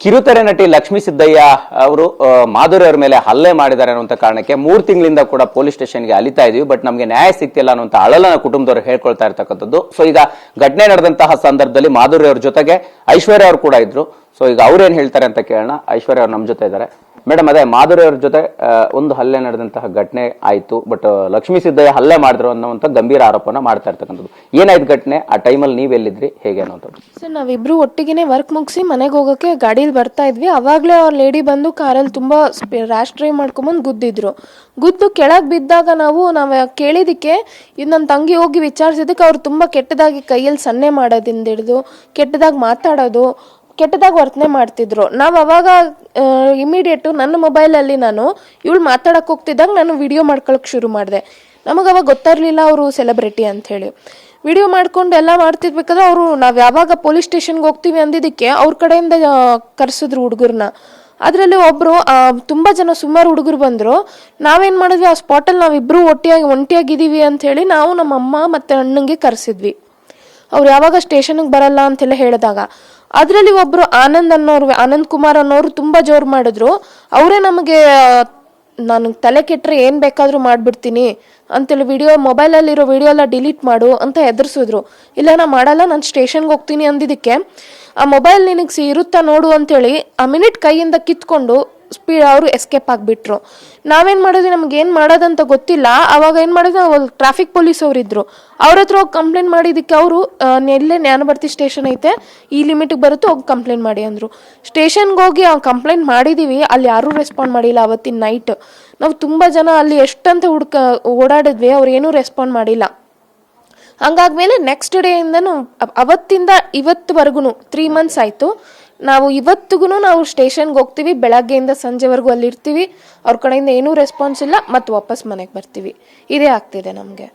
ಕಿರುತೆರೆ ನಟಿ ಲಕ್ಷ್ಮೀ ಸಿದ್ದಯ್ಯ ಅವರು ಮಾಧುರಿ ಅವರ ಮೇಲೆ ಹಲ್ಲೆ ಮಾಡಿದ್ದಾರೆ ಅನ್ನುವಂತ ಕಾರಣಕ್ಕೆ 3 ತಿಂಗಳಿಂದ ಕೂಡ ಪೊಲೀಸ್ ಸ್ಟೇಷನ್ಗೆ ಅಲಿತಾ ಇದೀವಿ. ಬಟ್ ನಮಗೆ ನ್ಯಾಯ ಸಿಗ್ತಿಲ್ಲ ಅನ್ನುವಂತ ಅಳಲನ ಕುಟುಂಬದವರು ಹೇಳ್ಕೊಳ್ತಾ ಇರ್ತಕ್ಕಂಥದ್ದು. ಸೊ ಈಗ ಘಟನೆ ನಡೆದಂತಹ ಸಂದರ್ಭದಲ್ಲಿ ಮಾಧುರಿ ಅವ್ರ ಜೊತೆಗೆ ಐಶ್ವರ್ಯ ಅವರು ಕೂಡ ಇದ್ರು. ಸೊ ಈಗ ಅವ್ರೇನ್ ಹೇಳ್ತಾರೆ ಅಂತ ಕೇಳೋಣ. ಐಶ್ವರ್ಯ ಅವ್ರು ನಮ್ಮ ಜೊತೆ ಇದ್ದಾರೆ. ಮೇಡಮ್, ಅದೇ ಮಾಧುರಿ ಅವ್ರ ಜೊತೆ ಒಂದು ಹಲ್ಲೆ ನಡೆದಂತಹ ಘಟನೆ ಆಯ್ತು. ಬಟ್ ಲಕ್ಷ್ಮೀ ಸಿದ್ದಯ್ಯ ಹಲ್ಲೆ ಮಾಡಿದ್ರು ಅನ್ನುವಂತ ಗಂಭೀರ ಆರೋಪನ ಮಾಡ್ತಾ ಇರ್ತಕ್ಕಂಥದ್ದು. ಏನಾಯ್ತು ಘಟನೆ? ಆ ಟೈಮಲ್ಲಿ ನೀವೆಲ್ಲಿದ್ರಿ, ಹೇಗೆ ಅನ್ನೋದು? ಸರ್, ನಾವಿಬ್ರು ಒಟ್ಟಿಗೆನೆ ವರ್ಕ್ ಮುಗಿಸಿ ಮನೆಗೆ ಹೋಗೋಕೆ ಗಾಡೀಲಿ ಬರ್ತಾ ಇದ್ವಿ. ಅವಾಗಲೇ ಅವ್ರ ಲೇಡಿ ಬಂದು ಕಾರಲ್ಲಿ ತುಂಬಾ ರ್ಯಾಶ್ ಡ್ರೈವ್ ಮಾಡ್ಕೊಂಬಂದು ಗುದ್ದು ಕೆಳಗೆ ಬಿದ್ದಾಗ ನಾವು ಕೇಳಿದಕ್ಕೆ ಇದು ನನ್ನ ತಂಗಿ ಹೋಗಿ ವಿಚಾರಿಸಿದಕ್ಕೆ ಅವ್ರು ತುಂಬಾ ಕೆಟ್ಟದಾಗಿ ಕೈಯಲ್ಲಿ ಸನ್ನೆ ಮಾಡೋದಿಂದ ಹಿಡಿದು ಕೆಟ್ಟದಾಗಿ ಮಾತಾಡೋದು, ಕೆಟ್ಟದಾಗಿ ವರ್ತನೆ ಮಾಡ್ತಿದ್ರು. ನಾವು ಅವಾಗ ಇಮಿಡಿಯೇಟು ನನ್ನ ಮೊಬೈಲಲ್ಲಿ ನಾನು ಇವಳು ಮಾತಾಡಕ್ಕೆ ಹೋಗ್ತಿದ್ದಾಗ ನಾನು ವಿಡಿಯೋ ಮಾಡ್ಕೊಳಕ್ಕೆ ಶುರು ಮಾಡಿದೆ. ನಮಗೆ ಅವಾಗ ಗೊತ್ತಿರಲಿಲ್ಲ ಅವರು ಸೆಲೆಬ್ರಿಟಿ ಅಂಥೇಳಿ. ವಿಡಿಯೋ ಮಾಡ್ಕೊಂಡು ಎಲ್ಲ ಮಾಡ್ತಿರ್ಬೇಕಾದ್ರೆ ಅವರು ನಾವು ಯಾವಾಗ ಪೊಲೀಸ್ ಸ್ಟೇಷನ್ಗೆ ಹೋಗ್ತೀವಿ ಅಂದಿದ್ದಕ್ಕೆ ಅವ್ರ ಕಡೆಯಿಂದ ಕರೆಸಿದ್ರು ಹುಡುಗರನ್ನ. ಅದರಲ್ಲಿ ಒಬ್ಬರು ತುಂಬ ಜನ ಸುಮಾರು ಹುಡುಗರು ಬಂದರು. ನಾವೇನು ಮಾಡಿದ್ವಿ, ಆ ಸ್ಪಾಟಲ್ಲಿ ನಾವಿಬ್ಬರು ಒಂಟಿಯಾಗಿದ್ದೀವಿ ಅಂಥೇಳಿ ನಾವು ನಮ್ಮ ಅಮ್ಮ ಮತ್ತು ಅಣ್ಣಂಗೆ ಕರೆಸಿದ್ವಿ. ಅವ್ರು ಯಾವಾಗ ಸ್ಟೇಷನ್ಗೆ ಬರಲ್ಲ ಅಂತೆಲ್ಲ ಹೇಳಿದಾಗ ಅದರಲ್ಲಿ ಒಬ್ಬರು ಆನಂದ್ ಕುಮಾರ್ ಅನ್ನೋರು ತುಂಬ ಜೋರು ಮಾಡಿದ್ರು. ಅವರೇ ನಮಗೆ ನಾನು ತಲೆ ಕೆಟ್ಟರೆ ಏನು ಬೇಕಾದರೂ ಮಾಡಿಬಿಡ್ತೀನಿ ಅಂತೇಳಿ ಮೊಬೈಲಲ್ಲಿರೋ ವಿಡಿಯೋ ಎಲ್ಲ ಡಿಲೀಟ್ ಮಾಡು ಅಂತ ಹೆದರ್ಸಿದ್ರು. ಇಲ್ಲ ನಾ ಮಾಡಲ್ಲ, ನಾನು ಸ್ಟೇಷನ್ಗೆ ಹೋಗ್ತೀನಿ ಅಂದಿದ್ದಕ್ಕೆ ಆ ಮೊಬೈಲ್ ನಿನಗೆ ಇರುತ್ತಾ ನೋಡು ಅಂತೇಳಿ ಆ ಮಿನಿಟ್ ಕೈಯಿಂದ ಕಿತ್ಕೊಂಡು ಅವರು ಎಸ್ಕೇಪ್ ಆಗಿಬಿಟ್ರು. ನಾವೇನು ಮಾಡಿದ್ವಿ, ನಮ್ಗೆ ಏನು ಮಾಡೋದಂತ ಗೊತ್ತಿಲ್ಲ. ಅವಾಗ ಏನು ಮಾಡಿದ್ವಿ, ನಾವು ಟ್ರಾಫಿಕ್ ಪೊಲೀಸ್ ಅವರು ಇದ್ರು, ಅವ್ರ ಹತ್ರ ಹೋಗಿ ಕಂಪ್ಲೇಂಟ್ ಮಾಡಿದ್ದಕ್ಕೆ ಅವರು ಎಲ್ಲೇ ಜ್ಞಾನಭರ್ತಿ ಸ್ಟೇಷನ್ ಐತೆ, ಈ ಲಿಮಿಟಿಗೆ ಬರುತ್ತೆ, ಹೋಗಿ ಕಂಪ್ಲೇಂಟ್ ಮಾಡಿ ಅಂದರು. ಸ್ಟೇಷನ್ಗೆ ಹೋಗಿ ಕಂಪ್ಲೇಂಟ್ ಮಾಡಿದ್ದೀವಿ, ಅಲ್ಲಿ ಯಾರೂ ರೆಸ್ಪಾಂಡ್ ಮಾಡಿಲ್ಲ. ಅವತ್ತಿನ ನೈಟ್ ನಾವು ತುಂಬ ಜನ ಅಲ್ಲಿ ಎಷ್ಟಂತ ಓಡಾಡಿದ್ವಿ, ಅವ್ರು ಏನೂ ರೆಸ್ಪಾಂಡ್ ಮಾಡಿಲ್ಲ. ಹಂಗಾದ್ಮೇಲೆ ನೆಕ್ಸ್ಟ್ ಡೇಯಿಂದನೂ ಅವತ್ತಿಂದ ಇವತ್ತುವರೆಗೂ 3 months ಆಯಿತು. ನಾವು ಇವತ್ತಿಗೂ ನಾವು ಸ್ಟೇಷನ್ಗೆ ಹೋಗ್ತೀವಿ, ಬೆಳಗ್ಗೆಯಿಂದ ಸಂಜೆವರೆಗೂ ಅಲ್ಲಿ ಇರ್ತೀವಿ. ಅವ್ರ ಕಡೆಯಿಂದ ಏನೂ ರೆಸ್ಪಾನ್ಸ್ ಇಲ್ಲ, ಮತ್ತು ವಾಪಸ್ ಮನೆಗೆ ಬರ್ತೀವಿ. ಇದೇ ಆಗ್ತಿದೆ ನಮಗೆ.